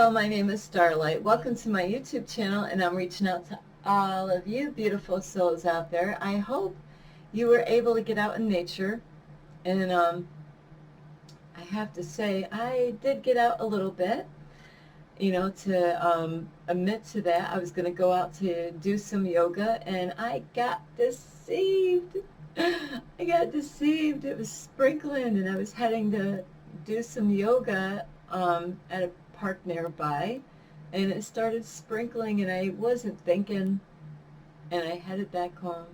Hello, my name is Starlight. Welcome to my YouTube channel, and I'm reaching out to all of you beautiful souls out there. I hope you were able to get out in nature, and I have to say I did get out a little bit, to admit to that. I was going to go out to do some yoga, and I got deceived. I got deceived. It was sprinkling, and I was heading to do some yoga at a park nearby, and it started sprinkling, and I wasn't thinking, and I headed back home,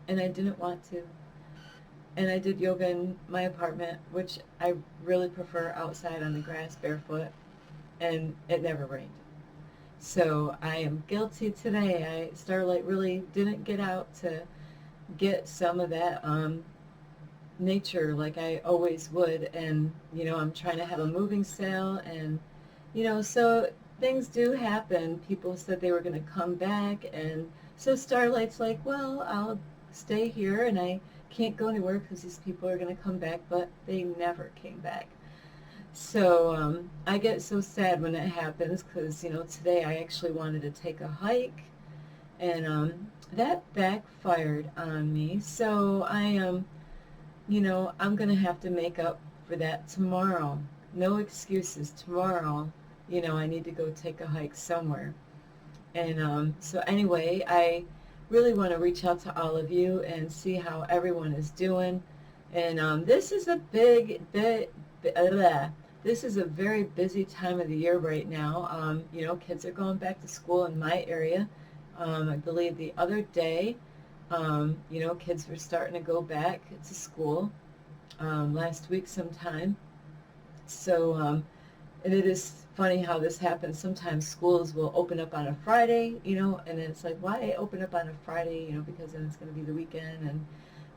and I didn't want to. And I did yoga in my apartment, which I really prefer outside on the grass barefoot, and it never rained. So I am guilty today. Starlight really didn't get out to get some of that nature like I always would, and I'm trying to have a moving sale, and so things do happen. People said they were going to come back, and so Starlight's like, well, I'll stay here, and I can't go anywhere because these people are going to come back, but they never came back. So I get so sad when it happens because, today I actually wanted to take a hike, and that backfired on me. So I am, I'm going to have to make up for that tomorrow. No excuses. Tomorrow, I need to go take a hike somewhere. And so anyway, I really want to reach out to all of you and see how everyone is doing. And this is a this is a very busy time of the year right now. Kids are going back to school in my area. I believe the other day, kids were starting to go back to school last week sometime. So, and it is funny how this happens. Sometimes schools will open up on a Friday, and then it's like, why open up on a Friday, because then it's going to be the weekend.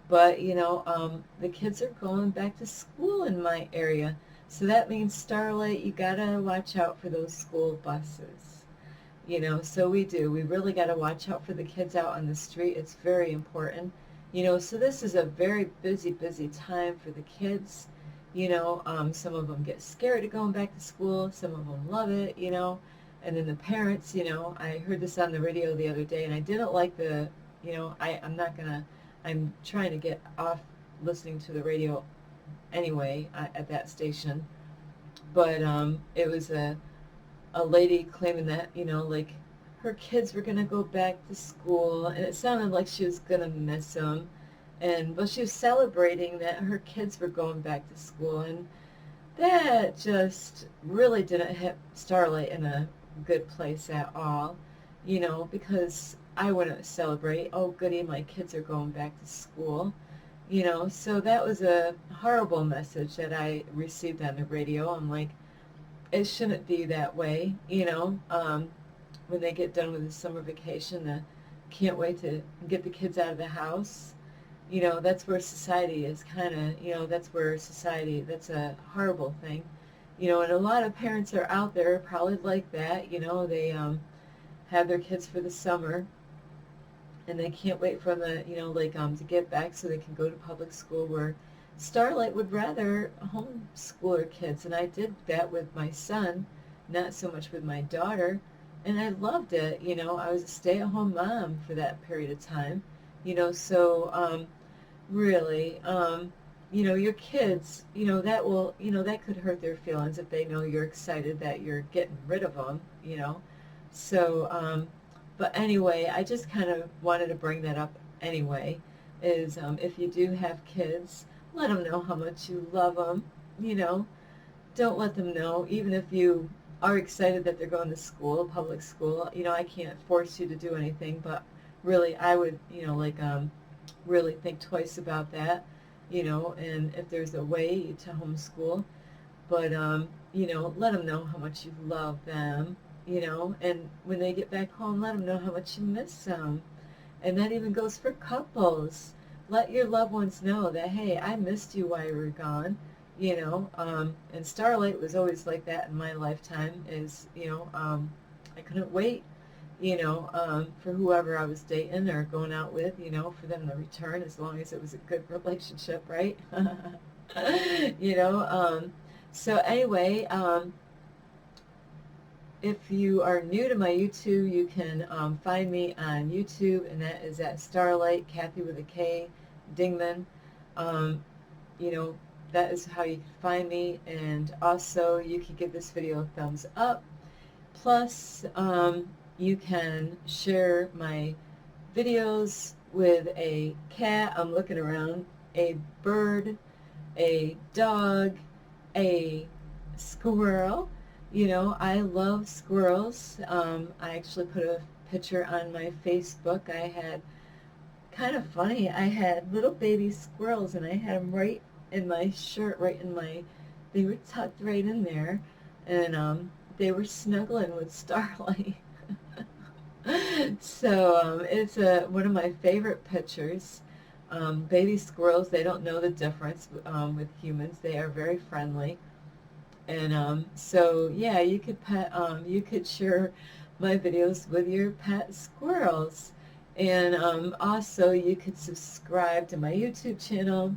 But, the kids are going back to school in my area. So that means, Starlight, you got to watch out for those school buses. So we do. We really got to watch out for the kids out on the street. It's very important. So this is a very busy, busy time for the kids. Some of them get scared of going back to school. Some of them love it, And then the parents, I heard this on the radio the other day, and I didn't like I'm trying to get off listening to the radio anyway at that station. But it was a lady claiming that, like her kids were going to go back to school, and it sounded like she was going to miss them. But she was celebrating that her kids were going back to school, and that just really didn't hit Starlight in a good place at all, because I wouldn't celebrate, oh goody, my kids are going back to school, so that was a horrible message that I received on the radio. I'm like, it shouldn't be that way, when they get done with the summer vacation, can't wait to get the kids out of the house. That's where society is kind of, that's a horrible thing. And a lot of parents are out there probably like that, they have their kids for the summer, and they can't wait for them to, to get back so they can go to public school, where Starlight would rather homeschool her kids. And I did that with my son, not so much with my daughter, and I loved it. I was a stay-at-home mom for that period of time, so really, your kids, that could hurt their feelings if they know you're excited that you're getting rid of them, So, but anyway, I just kind of wanted to bring that up anyway, is if you do have kids, let them know how much you love them, Don't let them know, even if you are excited that they're going to school, public school, I can't force you to do anything, but really, I would, really think twice about that, and if there's a way to homeschool, but, let them know how much you love them, and when they get back home, let them know how much you miss them. And that even goes for couples. Let your loved ones know that, hey, I missed you while you were gone, and Starlight was always like that in my lifetime, I couldn't wait, for whoever I was dating or going out with, for them to return, as long as it was a good relationship, right? So anyway, if you are new to my YouTube, you can find me on YouTube, and that is at Starlight, Kathy with a K, Dingman. Um, you know, that is how you can find me, and also you can give this video a thumbs up. Plus, you can share my videos with a cat, I'm looking around, a bird, a dog, a squirrel. You know, I love squirrels. I actually put a picture on my Facebook. I had, kind of funny, I had little baby squirrels, and I had them right in my shirt, right in my, they were tucked right in there, and they were snuggling with Starlight. So it's one of my favorite pictures. Baby squirrels, they don't know the difference with humans. They are very friendly. And so yeah, you could share my videos with your pet squirrels. And also you could subscribe to my YouTube channel.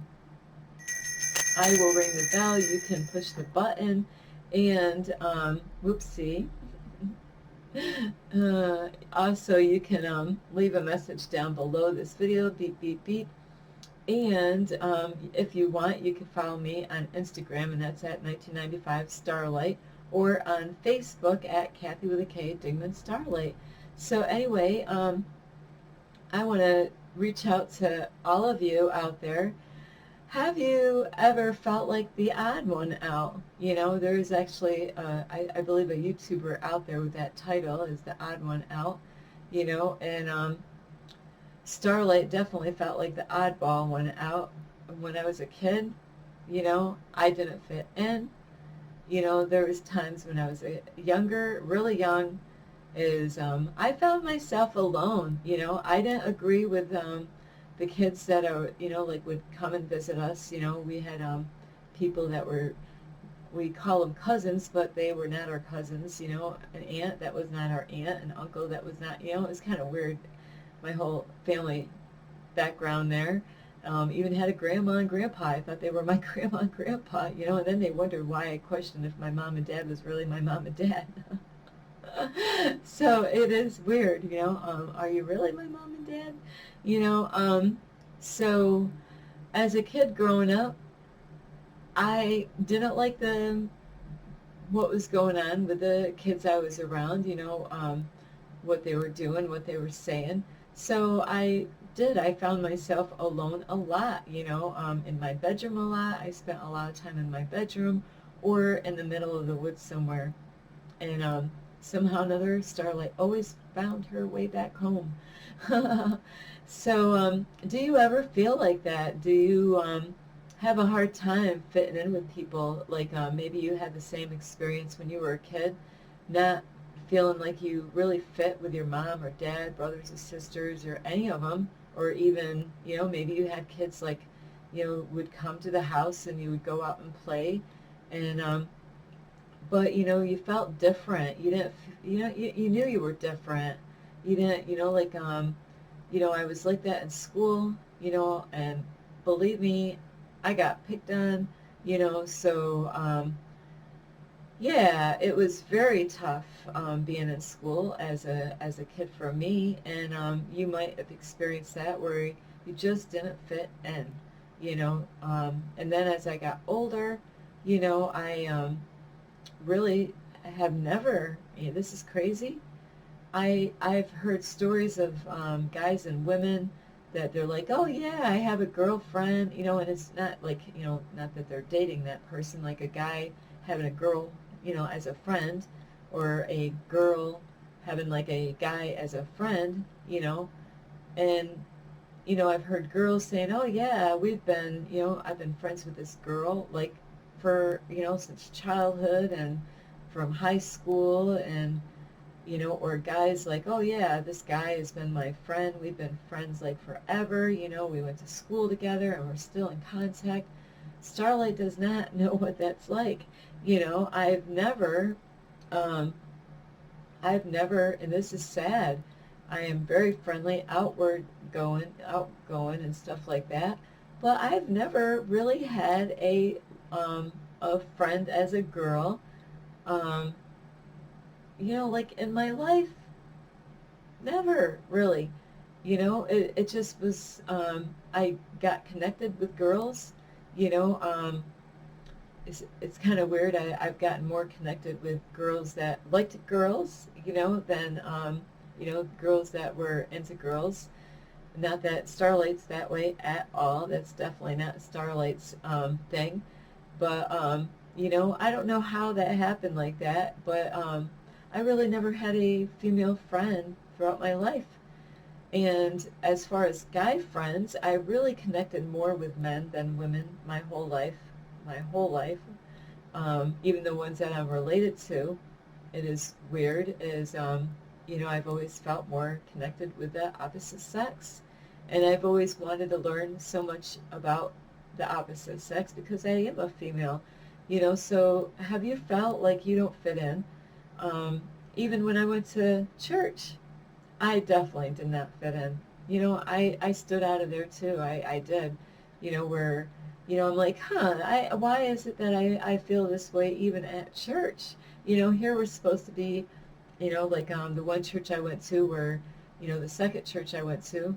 I will ring the bell. You can push the button. And whoopsie. Also, you can leave a message down below this video, beep, beep, beep. And if you want, you can follow me on Instagram, and that's at 1995 Starlight, or on Facebook at Kathy with a K, Dingman Starlight. So anyway, I want to reach out to all of you out there. Have you ever felt like the odd one out? You know, there's actually, I believe, a YouTuber out there with that title, is the odd one out, you know, and Starlight definitely felt like the oddball one out. When I was a kid, you know, I didn't fit in. You know, there was times when I was younger, really young, I found myself alone. You know, I didn't agree with the kids that are, you know, like would come and visit us. You know, we had people that were, we call them cousins, but they were not our cousins. You know, an aunt that was not our aunt, an uncle that was not, you know, it was kind of weird, my whole family background there. Even had a grandma and grandpa. I thought they were my grandma and grandpa, you know, and then they wondered why I questioned if my mom and dad was really my mom and dad. So it is weird, you know, are you really my mom and dad? You know, so as a kid growing up, I didn't like what was going on with the kids I was around, you know, what they were doing, what they were saying. So I found myself alone a lot, you know, in my bedroom a lot. I spent a lot of time in my bedroom or in the middle of the woods somewhere. And somehow or another, Starlight always found her way back home. So do you ever feel like that? Do you have a hard time fitting in with people? Like maybe you had the same experience when you were a kid, not feeling like you really fit with your mom or dad, brothers or sisters, or any of them, or even, you know, maybe you had kids like, you know, would come to the house and you would go out and play, and but you know, you felt different. You didn't, you know, you knew you were different. You didn't, you know, like you know, I was like that in school, you know, and believe me, I got picked on, you know, so yeah, it was very tough being in school as a kid for me, and you might have experienced that where you just didn't fit in, you know. And then as I got older, you know, I really have never. This is crazy. I've heard stories of guys and women that they're like, oh yeah, I have a girlfriend, you know, and it's not like, you know, not that they're dating that person, like a guy having a girl, you know, as a friend, or a girl having like a guy as a friend, you know, and you know, I've heard girls saying, oh yeah, we've been, you know, I've been friends with this girl like for, you know, since childhood and from high school, and you know, or guys like, oh yeah, this guy has been my friend, we've been friends like forever, you know, we went to school together and we're still in contact. Starlight does not know what that's like. You know, um, I've never, and this is sad, I am very friendly, outgoing and stuff like that, but I've never really had a friend as a girl. Um, like in my life, never really. It just was, I got connected with girls, you know, it's kind of weird. I've gotten more connected with girls that liked girls, than, girls that were into girls. Not that Starlight's that way at all. That's definitely not Starlight's thing. But, I don't know how that happened like that, but I really never had a female friend throughout my life. And as far as guy friends, I really connected more with men than women my whole life. My whole life. Even the ones that I'm related to, it is weird, is, I've always felt more connected with the opposite sex. And I've always wanted to learn so much about the opposite sex because I am a female. So have you felt like you don't fit in? Even when I went to church, I definitely did not fit in. I stood out of there too. I did. Where, I'm like, why is it that I feel this way even at church? Here we're supposed to be, like the one church I went to where, the second church I went to,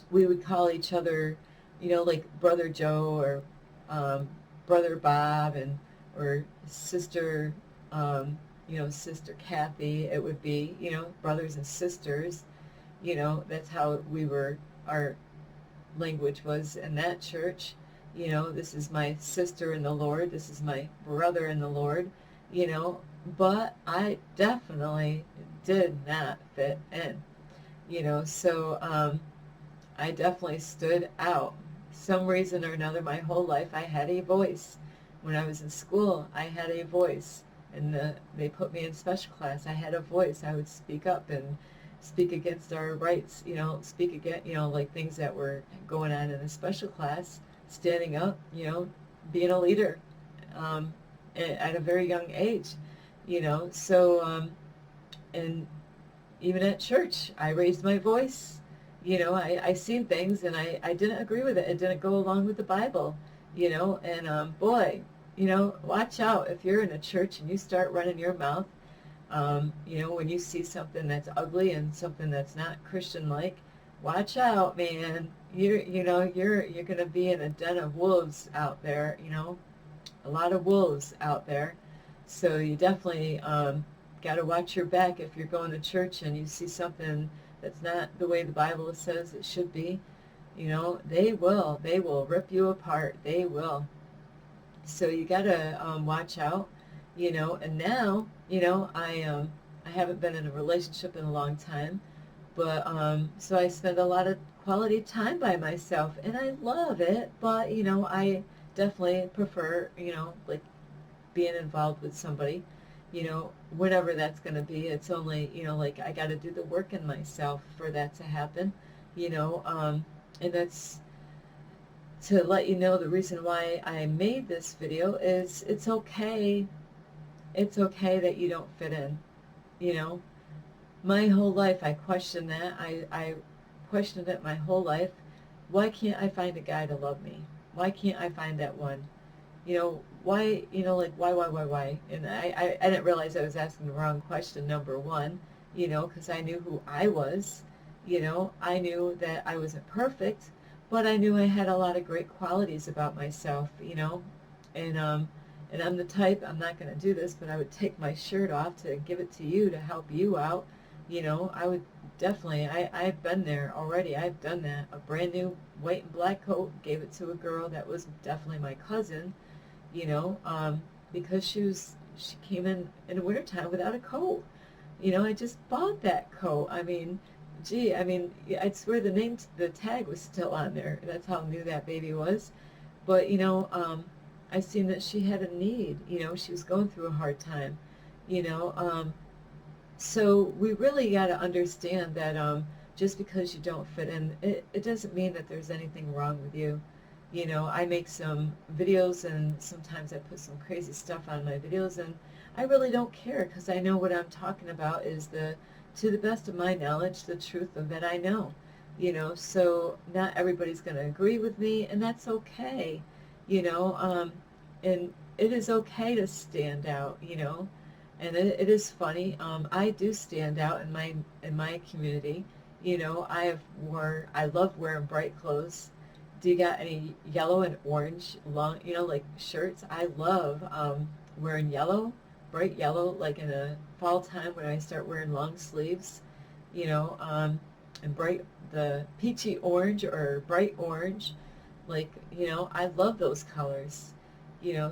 we would call each other, like Brother Joe or Brother Bob or Sister, Sister Kathy. It would be, brothers and sisters. That's how our language was in that church. This is my sister in the Lord. This is my brother in the Lord. But I definitely did not fit in. So I definitely stood out. Some reason or another, my whole life I had a voice. When I was in school, I had a voice. And they put me in special class. I had a voice. I would speak up and speak against our rights, speak against, like things that were going on in the special class, standing up, being a leader at a very young age, So, and even at church, I raised my voice. I seen things and I didn't agree with it. It didn't go along with the Bible, and boy, watch out if you're in a church and you start running your mouth, when you see something that's ugly and something that's not Christian-like, watch out, man. You're going to be in a den of wolves out there, a lot of wolves out there. So you definitely got to watch your back if you're going to church and you see something that's not the way the Bible says it should be. They will rip you apart. They will. So you got to watch out, and now, I haven't been in a relationship in a long time, but so I spend a lot of quality time by myself, and I love it, but, I definitely prefer, like being involved with somebody, whenever that's going to be. It's only, like I got to do the work in myself for that to happen, and that's to let you know the reason why I made this video is it's okay. It's okay that you don't fit in, My whole life I questioned that. I questioned it my whole life. Why can't I find a guy to love me? Why can't I find that one? Why, like, why? And I didn't realize I was asking the wrong question, number one, because I knew who I was. I knew that I wasn't perfect, but I knew I had a lot of great qualities about myself, and I'm the type, I'm not going to do this, but I would take my shirt off to give it to you to help you out. I would definitely, I've been there already. I've done that. A brand new white and black coat, gave it to a girl that was definitely my cousin, because she came in the wintertime without a coat. I just bought that coat. I mean, gee, I'd swear the tag was still on there. That's how new that baby was. But, I seen that she had a need, she was going through a hard time, so we really got to understand that just because you don't fit in, it doesn't mean that there's anything wrong with you. I make some videos and sometimes I put some crazy stuff on my videos, and I really don't care because I know what I'm talking about is to the best of my knowledge, the truth of that I know. So not everybody's going to agree with me, and that's okay. And it is okay to stand out, And it is funny. I do stand out in my community. I love wearing bright clothes. Do you got any yellow and orange long, like shirts? I love wearing yellow, bright yellow, like in a fall time when I start wearing long sleeves, you know, and the peachy orange or bright orange, like, I love those colors,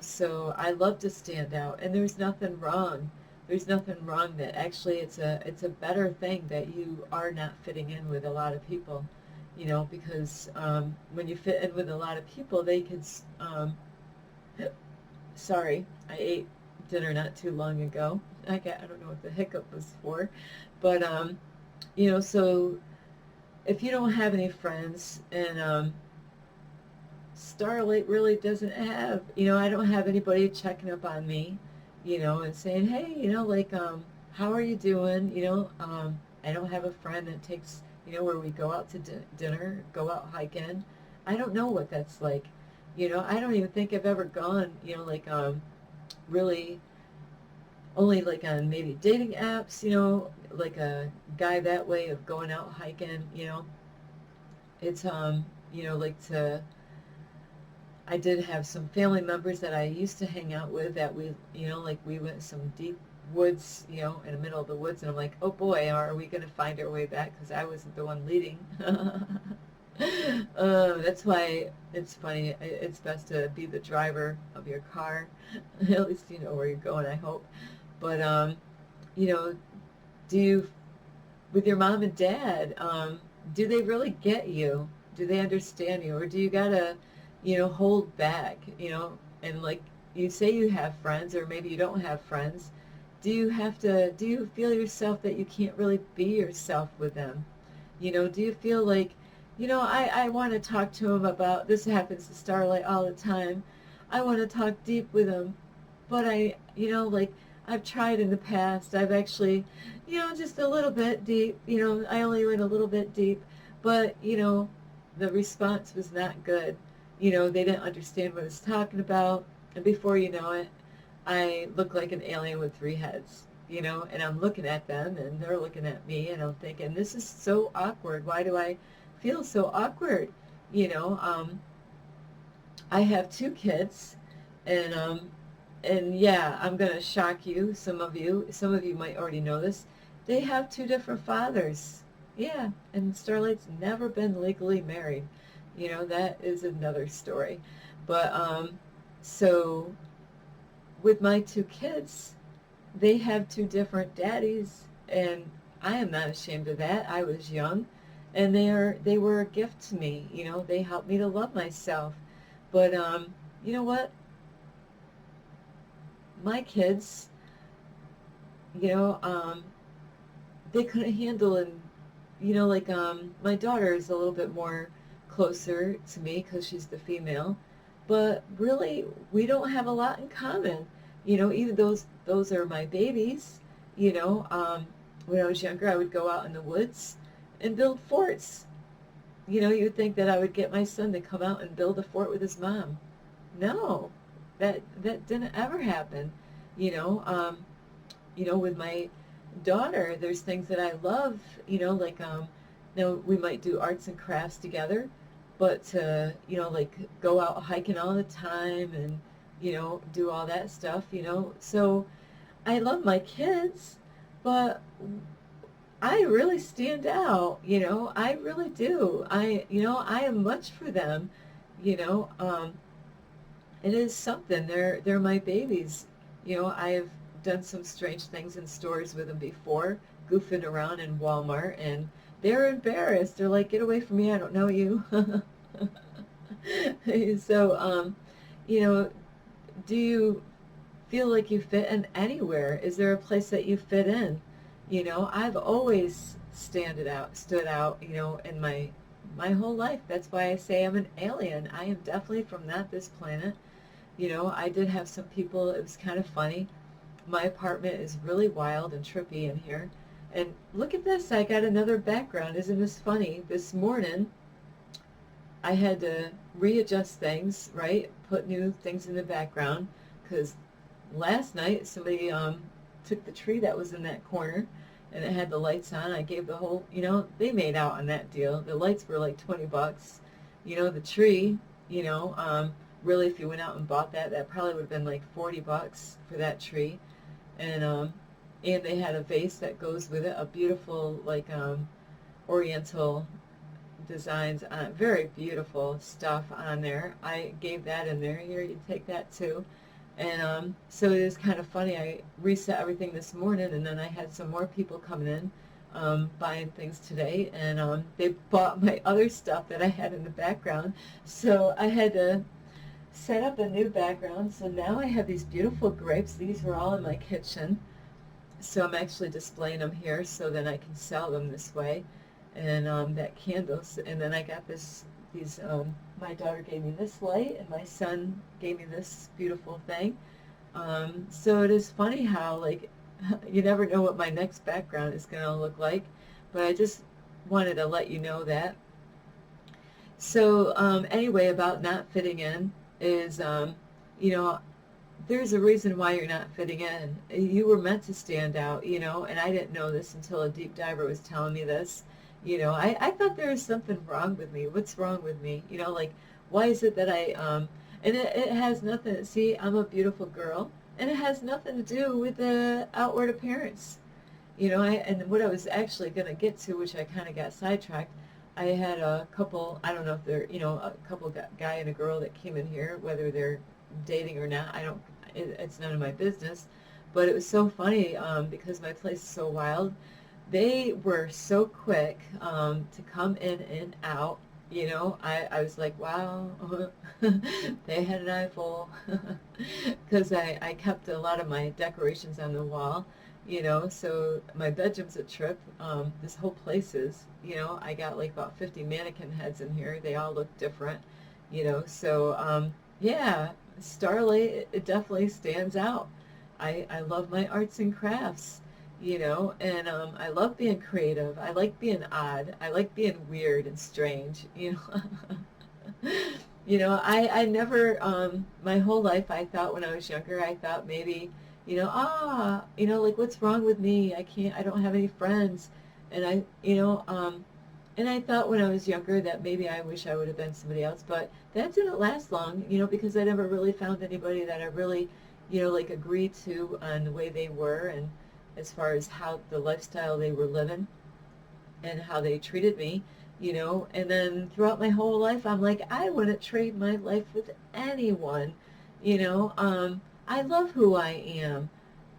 so I love to stand out, and there's nothing wrong. There's nothing wrong that actually it's a better thing that you are not fitting in with a lot of people, because when you fit in with a lot of people, they could, sorry, I ate dinner not too long ago. I don't know what the hiccup was for, but so if you don't have any friends, and Starlight really doesn't have, I don't have anybody checking up on me, and saying, hey, like, how are you doing? I don't have a friend that takes, where we go out to dinner, go out hiking. I don't know what that's like. I don't even think I've ever gone, like, really only like on maybe dating apps, like a guy that way of going out hiking, it's, like I did have some family members that I used to hang out with that like we went some deep woods, in the middle of the woods, and I'm like, oh boy, are we going to find our way back? Because I wasn't the one leading. That's why it's funny. It's best to be the driver of your car. At least you know where you're going, I hope. But, do you, with your mom and dad, do they really get you? Do they understand you? Or do you gotta, hold back, and like you say you have friends, or maybe you don't have friends. Do you feel yourself that you can't really be yourself with them? Do you feel like, I want to talk to him about, this happens to Starlight all the time. I want to talk deep with him, but like, I've tried in the past. I've actually, just a little bit deep, I only went a little bit deep, but, the response was not good. They didn't understand what I was talking about. And before you know it, I look like an alien with three heads, and I'm looking at them and they're looking at me, and I'm thinking, this is so awkward. Why do I feel so awkward? I have two kids, and yeah, I'm going to shock you, some of you might already know this. They have two different fathers. Yeah, and Starlight's never been legally married. That is another story. But, so with my two kids, they have two different daddies, and I am not ashamed of that. I was young, and they were a gift to me. They helped me to love myself. But, you know what? My kids, you know, um, they couldn't handle it. Like, my daughter is a little bit more closer to me because she's the female, but really, we don't have a lot in common. Even those are my babies. When I was younger, I would go out in the woods and build forts. You'd think that I would get my son to come out and build a fort with his mom. No, that didn't ever happen. You know, um, with my daughter, there's things that I love. Like, we might do arts and crafts together, but to like go out hiking all the time and do all that stuff. So I love my kids, but I really stand out. I really do. I am much for them. You know. It is something. They're my babies. I have done some strange things in stores with them before, goofing around in Walmart, and they're embarrassed. They're like, "Get away from me! I don't know you." So, you know, do you feel like you fit in anywhere? Is there a place that you fit in? I've always stood out, in my whole life. That's why I say I'm an alien. I am definitely from not this planet. I did have some people, it was kind of funny. My apartment is really wild and trippy in here. And look at this, I got another background. Isn't this funny? This morning, I had to readjust things, right? Put new things in the background, because last night somebody took the tree that was in that corner, and it had the lights on. I gave the whole, you know, they made out on that deal. The lights were like $20. You know, the tree, you know, really, if you went out and bought that, that probably would have been like $40 for that tree. And they had a vase that goes with it, a beautiful, like, oriental designs on it, very beautiful stuff on there. I gave that in there. Here, you take that too. And so it is kind of funny. I reset everything this morning, and then I had some more people coming in, buying things today, and they bought my other stuff that I had in the background. So I had to set up a new background. So now I have these beautiful grapes. These were all in my kitchen. So I'm actually displaying them here so then I can sell them this way. And that candles, and then I got these, my daughter gave me this light, and my son gave me this beautiful thing. So it is funny how, like, you never know what my next background is going to look like, but I just wanted to let you know that. So anyway, about not fitting in is, you know, there's a reason why you're not fitting in. You were meant to stand out, you know, and I didn't know this until a deep diver was telling me this. You know, I thought there was something wrong with me. What's wrong with me? You know, like, why is it that and it has nothing, see, I'm a beautiful girl, and it has nothing to do with the outward appearance. You know, and what I was actually going to get to, which I kind of got sidetracked, I had a couple, I don't know if they're, you know, a couple guy and a girl that came in here, whether they're dating or not, it's none of my business, but it was so funny because my place is so wild. They were so quick to come in and out. You know, I was like, wow, they had an eye full, because I kept a lot of my decorations on the wall, you know, so my bedroom's a trip. This whole place is, you know, I got like about 50 mannequin heads in here. They all look different, you know, so yeah, Starlight, it definitely stands out. I love my arts and crafts. You know, and I love being creative. I like being odd. I like being weird and strange, you know. You know, I never, my whole life, I thought when I was younger, I thought maybe, you know, you know, like, what's wrong with me? I don't have any friends. And and I thought when I was younger that maybe I wish I would have been somebody else, but that didn't last long, you know, because I never really found anybody that I really, you know, like, agreed to on the way they were, and as far as how the lifestyle they were living and how they treated me, you know. And then throughout my whole life, I'm like, I wouldn't trade my life with anyone, you know. I love who I am,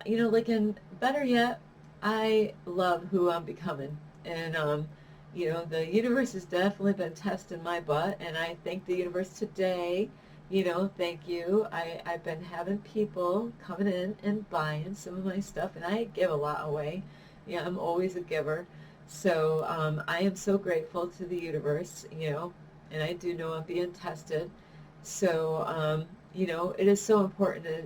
you know, like, and better yet, I love who I'm becoming. And, you know, the universe has definitely been testing my butt, and I thank the universe today. You know, thank you. I've been having people coming in and buying some of my stuff, and I give a lot away. Yeah, I'm always a giver. So I am so grateful to the universe, you know, and I do know I'm being tested. So, you know, it is so important to,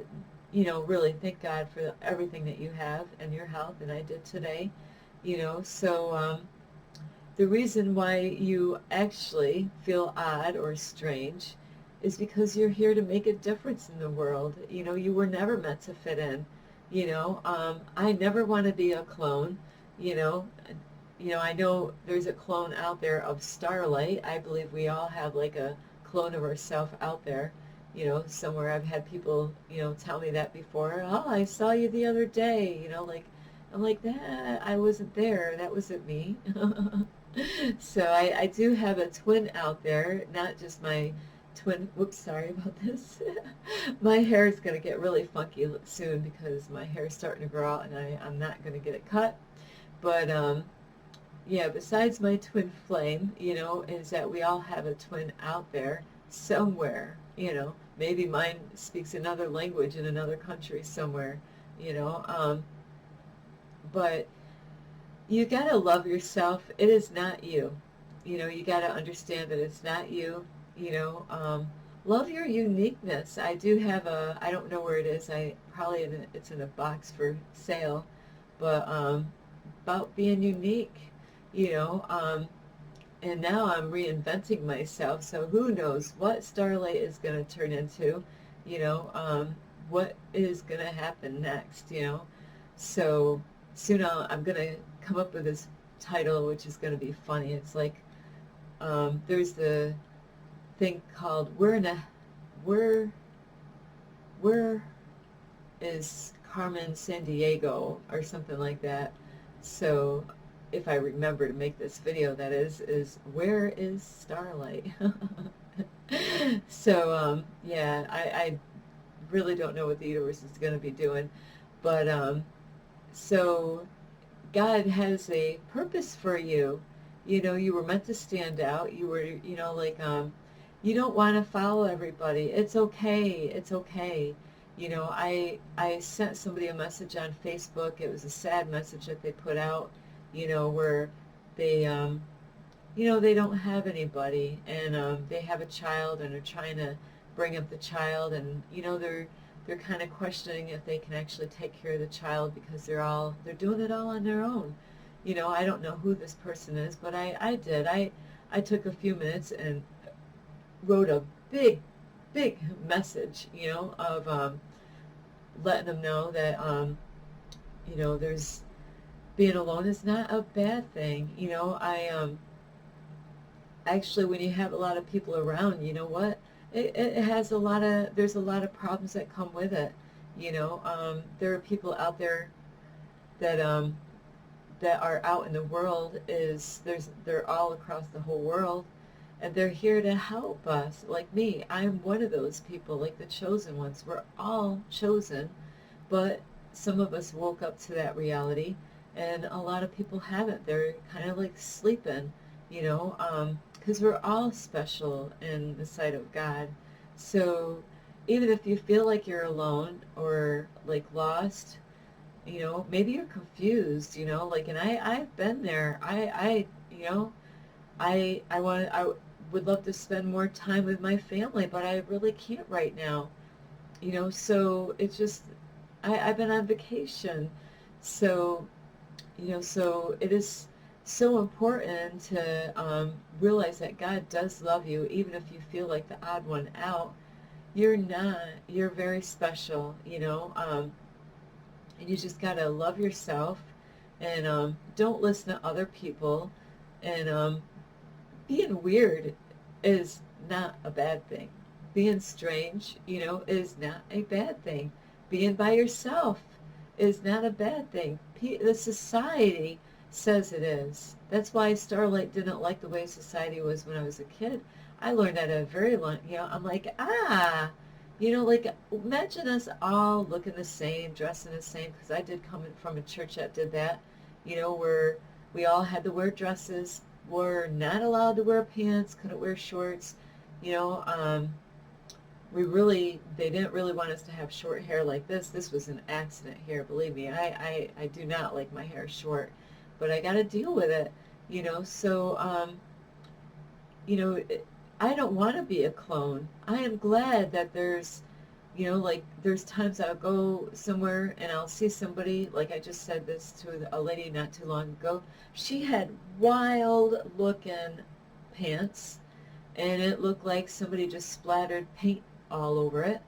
you know, really thank God for everything that you have and your health, and I did today, you know. So the reason why you actually feel odd or strange is because you're here to make a difference in the world. You know, you were never meant to fit in. You know, I never want to be a clone. You know, I know there's a clone out there of Starlight. I believe we all have like a clone of ourselves out there. You know, somewhere. I've had people, you know, tell me that before. Oh, I saw you the other day. You know, like, I'm like, that I wasn't there. That wasn't me. So I do have a twin out there, not just my twin. Whoops, sorry about this. My hair is going to get really funky soon because my hair is starting to grow out, and I'm not going to get it cut. But yeah, besides my twin flame, you know, is that we all have a twin out there somewhere. You know, maybe mine speaks another language in another country somewhere. You know, but you got to love yourself. It is not you. You know, you got to understand that it's not you. You know, love your uniqueness. I do have I don't know where it is. It's in a box for sale, but about being unique, you know, and now I'm reinventing myself. So who knows what Starlight is going to turn into, you know, what is going to happen next, you know. So soon I'm going to come up with this title, which is going to be funny. It's like, there's the thing called where where is Carmen Sandiego or something like that. So if I remember to make this video, that is where is Starlight? So yeah, I really don't know what the universe is going to be doing, but so God has a purpose for you. You know, you were meant to stand out. You were, you know, like, you don't want to follow everybody. It's okay. It's okay. You know, I sent somebody a message on Facebook. It was a sad message that they put out, you know, where they, you know, they don't have anybody, and they have a child, and they're trying to bring up the child, and you know, they're kind of questioning if they can actually take care of the child because they're doing it all on their own. You know, I don't know who this person is, but I did. I took a few minutes and wrote a big message, you know, of letting them know that you know, there's being alone is not a bad thing. You know, I actually, when you have a lot of people around, you know what? It has there's a lot of problems that come with it. You know, there are people out there that that are out in the world. They're all across the whole world, and they're here to help us. Like me, I'm one of those people, like the chosen ones. We're all chosen, but some of us woke up to that reality, and a lot of people haven't. They're kind of like sleeping, you know, because we're all special in the sight of God. So even if you feel like you're alone or like lost, you know, maybe you're confused, you know, like, and I've been there. You know, I would love to spend more time with my family, but I really can't right now, you know, so it's just, I've been on vacation. So, you know, so it is so important to realize that God does love you, even if you feel like the odd one out. You're not. You're very special, you know, and you just got to love yourself, and don't listen to other people. And being weird is not a bad thing. Being strange, you know, is not a bad thing. Being by yourself is not a bad thing. The society says it is. That's why Starlight didn't like the way society was when I was a kid. I learned at a very long, you know, I'm like, you know, like, imagine us all looking the same, dressing the same, because I did come from a church that did that, you know, where we all had to wear dresses, were not allowed to wear pants, couldn't wear shorts, you know, they didn't really want us to have short hair like this. This was an accident hair, believe me. I do not like my hair short, but I got to deal with it, you know, so, you know, I don't want to be a clone. I am glad that there's, you know, like, there's times I'll go somewhere and I'll see somebody, like I just said this to a lady not too long ago. She had wild looking pants, and it looked like somebody just splattered paint all over it,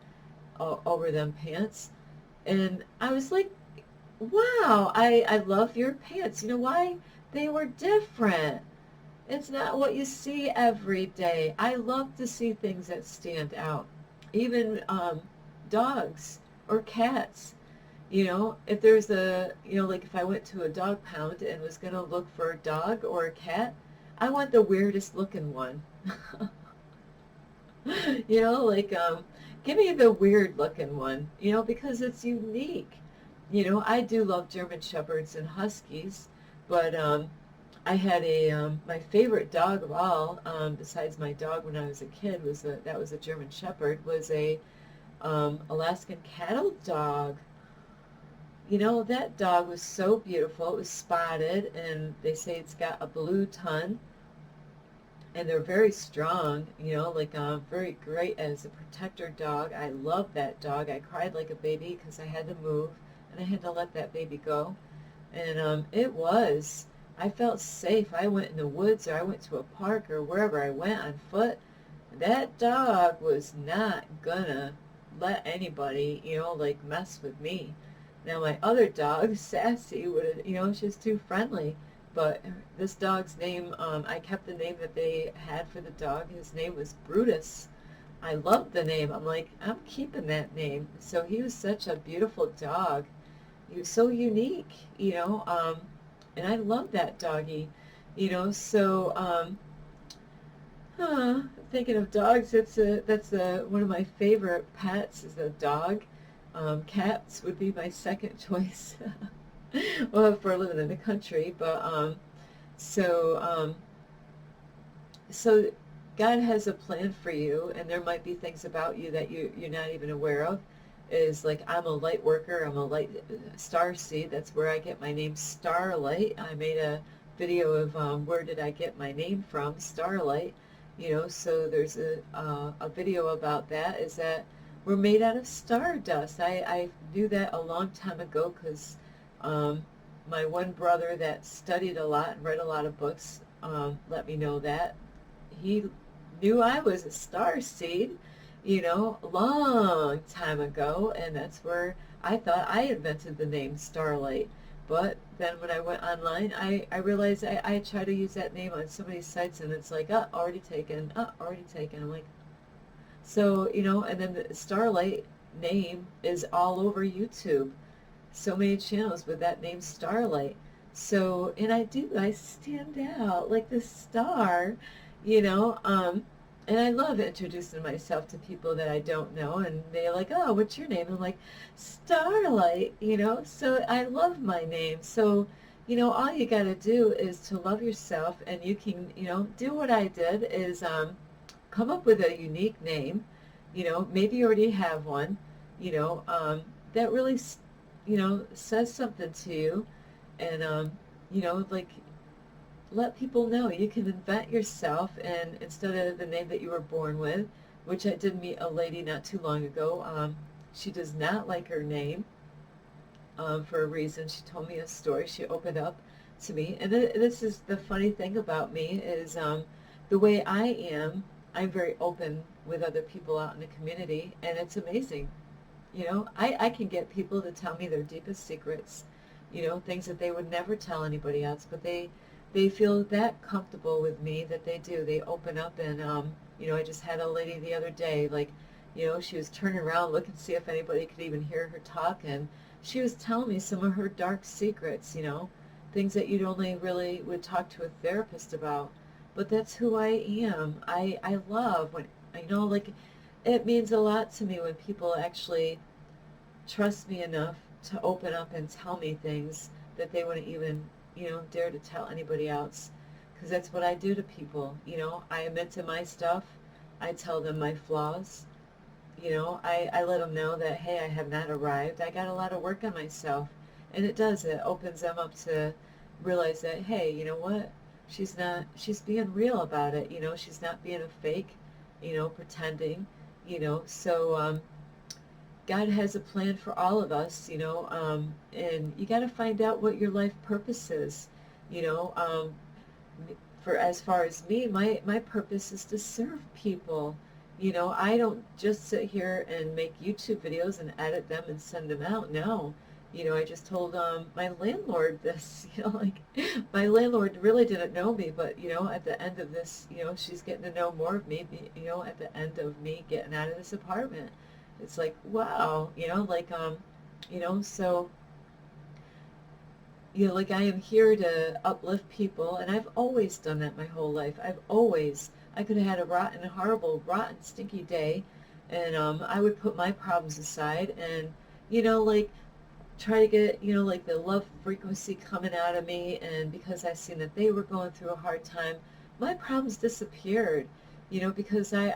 all over them pants. And I was like, wow, I love your pants. You know why? They were different. It's not what you see every day. I love to see things that stand out. Even dogs or cats. You know, if there's you know, like if I went to a dog pound and was going to look for a dog or a cat, I want the weirdest looking one. You know, like, give me the weird looking one, you know, because it's unique. You know, I do love German Shepherds and Huskies, but I had my favorite dog of all, besides my dog when I was a kid, that was a German Shepherd, was a Alaskan cattle dog. You know, that dog was so beautiful. It was spotted, and they say it's got a blue tongue, and they're very strong, you know, like, very great as a protector dog. I love that dog. I cried like a baby because I had to move, and I had to let that baby go. And I felt safe. I went in the woods, or I went to a park, or wherever I went on foot. That dog was not gonna let anybody, you know, like, mess with me. Now my other dog, Sassy, would, she's too friendly. But this dog's name, I kept the name that they had for the dog. His name was Brutus. I loved the name. I'm like, I'm keeping that name. So he was such a beautiful dog. He was so unique, and I love that doggy, so thinking of dogs, that's one of my favorite pets is a dog. Cats would be my second choice. Well, if we're living in the country, but so so God has a plan for you, and there might be things about you that you're not even aware of. Is like, I'm a light worker, I'm a light star seed. That's where I get my name, Starlight. I made a video of where did I get my name from, Starlight. So there's a video about that, is that we're made out of stardust. I knew that a long time ago because my one brother that studied a lot and read a lot of books let me know that. He knew I was a star seed, a long time ago, and that's where I thought I invented the name Starlight. But then when I went online, I realized I try to use that name on so many sites, and it's like, already taken, already taken. I'm like, so, and then the Starlight name is all over YouTube. So many channels with that name, Starlight. So, and I stand out like this star, you know, um, and I love introducing myself to people that I don't know, and they're like, oh, what's your name? I'm like, Starlight, so I love my name. So, all you got to do is to love yourself, and you can, do what I did is come up with a unique name, maybe you already have one, that really, says something to you, and, like, let people know you can invent yourself, and instead of the name that you were born with, which I did meet a lady not too long ago, she does not like her name for a reason. She told me a story. She opened up to me, and this is the funny thing about me is the way I am. I'm very open with other people out in the community, and it's amazing. I can get people to tell me their deepest secrets, things that they would never tell anybody else, but they feel that comfortable with me that they do. They open up, and I just had a lady the other day, like, she was turning around looking to see if anybody could even hear her talk, and she was telling me some of her dark secrets, things that you'd only really would talk to a therapist about. But that's who I am. I love when, like, it means a lot to me when people actually trust me enough to open up and tell me things that they wouldn't even, dare to tell anybody else. Because that's what I do to people. I admit to my stuff. I tell them my flaws. I let them know that, hey, I have not arrived. I got a lot of work on myself. And it does. It opens them up to realize that, hey, you know what? She's being real about it. She's not being a fake, pretending, So God has a plan for all of us, and you got to find out what your life purpose is, you know. For as far as me, my purpose is to serve people. I don't just sit here and make YouTube videos and edit them and send them out. No. I just told my landlord this, like, my landlord really didn't know me, but, at the end of this, she's getting to know more of me, at the end of me getting out of this apartment. It's like, wow, like, so, like, I am here to uplift people, and I've always done that my whole life. I could have had a rotten, horrible, rotten, stinky day, and I would put my problems aside and, like, try to get, like, the love frequency coming out of me, and because I seen that they were going through a hard time, my problems disappeared, because like,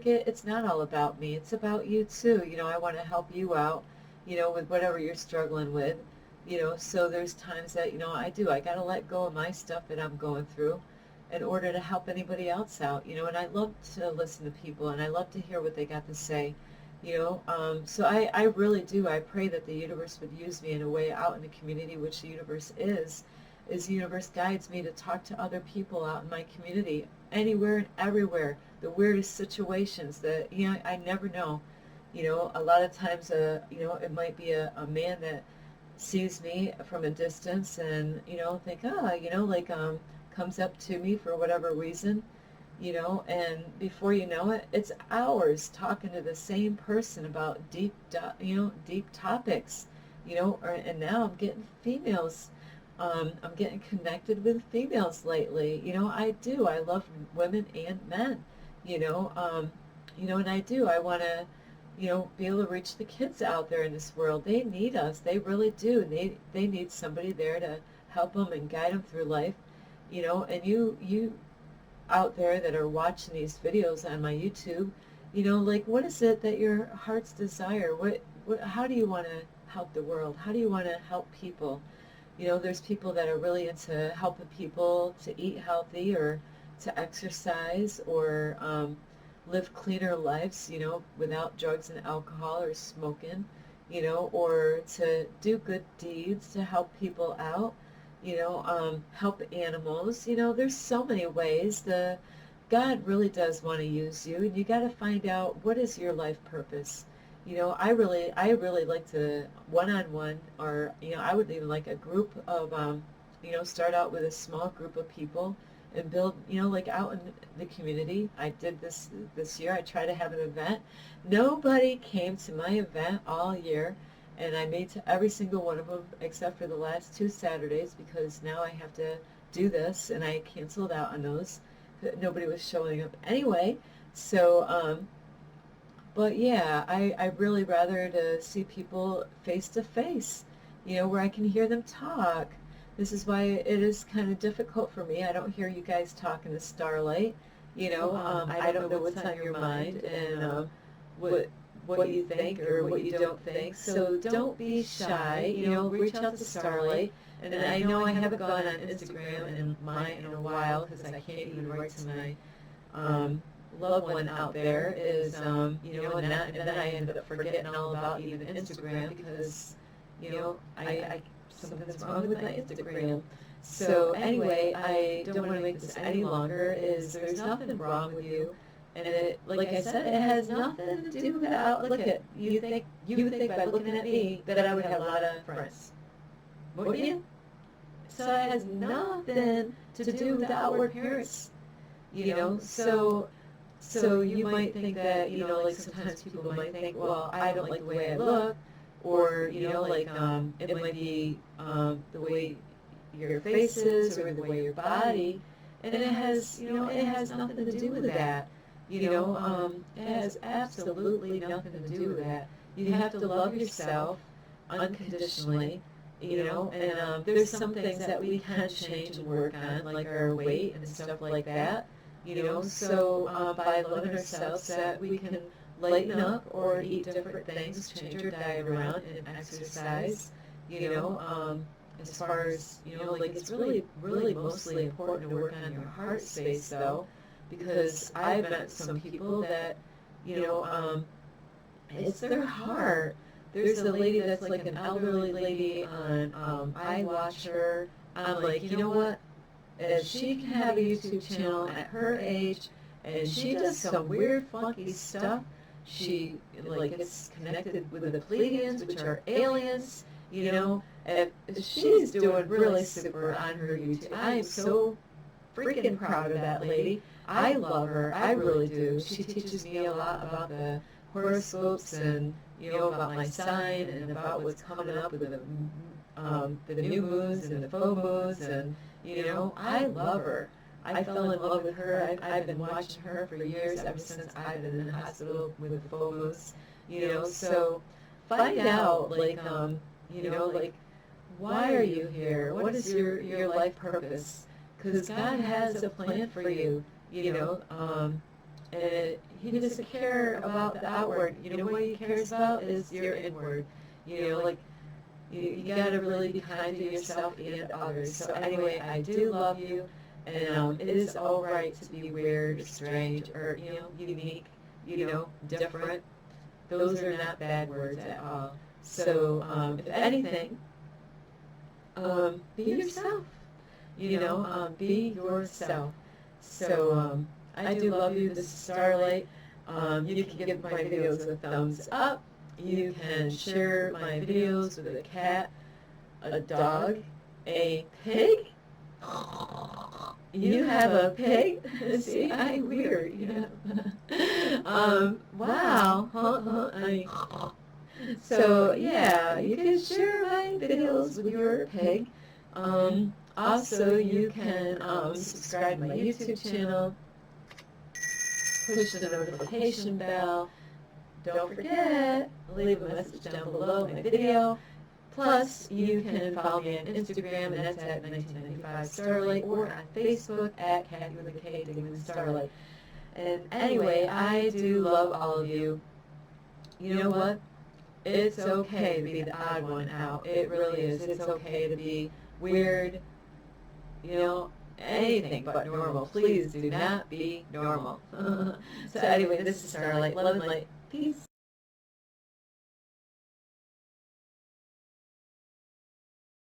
it's not all about me. It's about you too. I want to help you out, with whatever you're struggling with, so there's times that, I got to let go of my stuff that I'm going through in order to help anybody else out, and I love to listen to people, and I love to hear what they got to say. So I really do. I pray that the universe would use me in a way out in the community, which the universe is the universe guides me to talk to other people out in my community, anywhere and everywhere, the weirdest situations that, I never know, You know, a lot of times, you know, it might be a man that sees me from a distance and, you know, think, ah, you know, like, comes up to me for whatever reason, you know, and before you know it, it's hours talking to the same person about you know, deep topics, you know, and now I'm getting females. I'm getting connected with females lately. You know, I do. I love women and men, you know, you know, and I do. I want to, you know, be able to reach the kids out there in this world. They need us. They really do. They need somebody there to help them and guide them through life, you know, and you out there that are watching these videos on my YouTube, you know, like what is it that your heart's desire? How do you want to help the world? How do you want to help people? You know, there's people that are really into helping people to eat healthy or to exercise or live cleaner lives, you know, without drugs and alcohol or smoking, you know, or to do good deeds to help people out, you know, help animals. You know, there's so many ways. God really does want to use you, and you got to find out what is your life purpose. You know, I really like to one-on-one, or you know, I would even like a group of, you know, start out with a small group of people and build, you know, like out in the community. I did this year. I tried to have an event. Nobody came to my event all year, and I made to every single one of them except for the last 2 Saturdays because now I have to do this, and I canceled out on those. Nobody was showing up anyway. So, but yeah, I really rather to see people face to face, you know, where I can hear them talk. This is why it is kind of difficult for me. I don't hear you guys talk in the starlight. You know, I don't know what's on your mind and what what you think or what you don't think. So don't be shy. You know, reach out to Starlight. And I know I haven't gone on Instagram and mine in a while because I can't even write to my loved one out there is, you know, and then I ended up forgetting all about even Instagram because, you know, I something's wrong with my Instagram. So anyway, I don't want to make this any longer. Is there's nothing wrong with you, and it, like I said, it has nothing to do with how look at you would think by looking at me that I would have a lot of friends, wouldn't you? So it has nothing to do with the outward appearance, you know. So you might think that, you know, like sometimes people might think, well, I don't like the way I look, or, you know, like it might be the way your face is or the way your body, and it has, you know, it has nothing to do with that. You know, it has absolutely nothing to do with that. You have to love yourself unconditionally, you know, and there's some things that we can change and work on, like our weight and stuff like that, you know, so by loving ourselves that we can lighten up or eat different things, change our diet around and exercise, you know, as far as, you know, like it's really, really mostly important to work on your heart space though, because I've met some people that, you know, it's their heart. There's a lady that's like an elderly lady on, I watch her, I'm like, you know what? If she can have a YouTube channel at her age, and she does some weird, funky stuff, she like gets connected with the Pleiadians, which are aliens. You know, if she's doing really super on her YouTube, I am so freaking proud of that lady. I love her, I really do. She teaches me a lot about the horoscopes and, you know, about my sign and about what's coming up with the new moons and the full moons, and you know, I love her. I fell in love with her. I've been watching her for years, ever since I've been in the hospital with the full moons. You know, so find out, like, you know, like, why are you here? What is your life purpose? Because God has a plan for you. You know, and He doesn't care about the outward. You know what He cares about is your inward. You know, like you got to really be kind to yourself and others. So anyway, I do love you, and it is all right to be weird, strange, or, you know, unique, you know, different. Those are not bad words at all. So if anything, be yourself. You know, be yourself. So I do love you. This is Starlight. You can give my videos a thumbs up. You can share my videos with a cat, a dog, a pig. You have a pig? See, I'm weird, you know. Wow. So, yeah, you can share my videos with your pig. Also, you can subscribe to my YouTube channel, push the notification bell. Don't forget, leave a message down below my video. Plus, you can follow me on Instagram, and that's at 1995 Starlight, or on Facebook at Kathy with a K, Digging with Starlight. And anyway, I do love all of you. You know what? It's okay to be the odd one out. It really is. It's okay to be weird, you know, anything but normal. Please do not be normal. So anyway, this is Starlight. Love and light. Peace.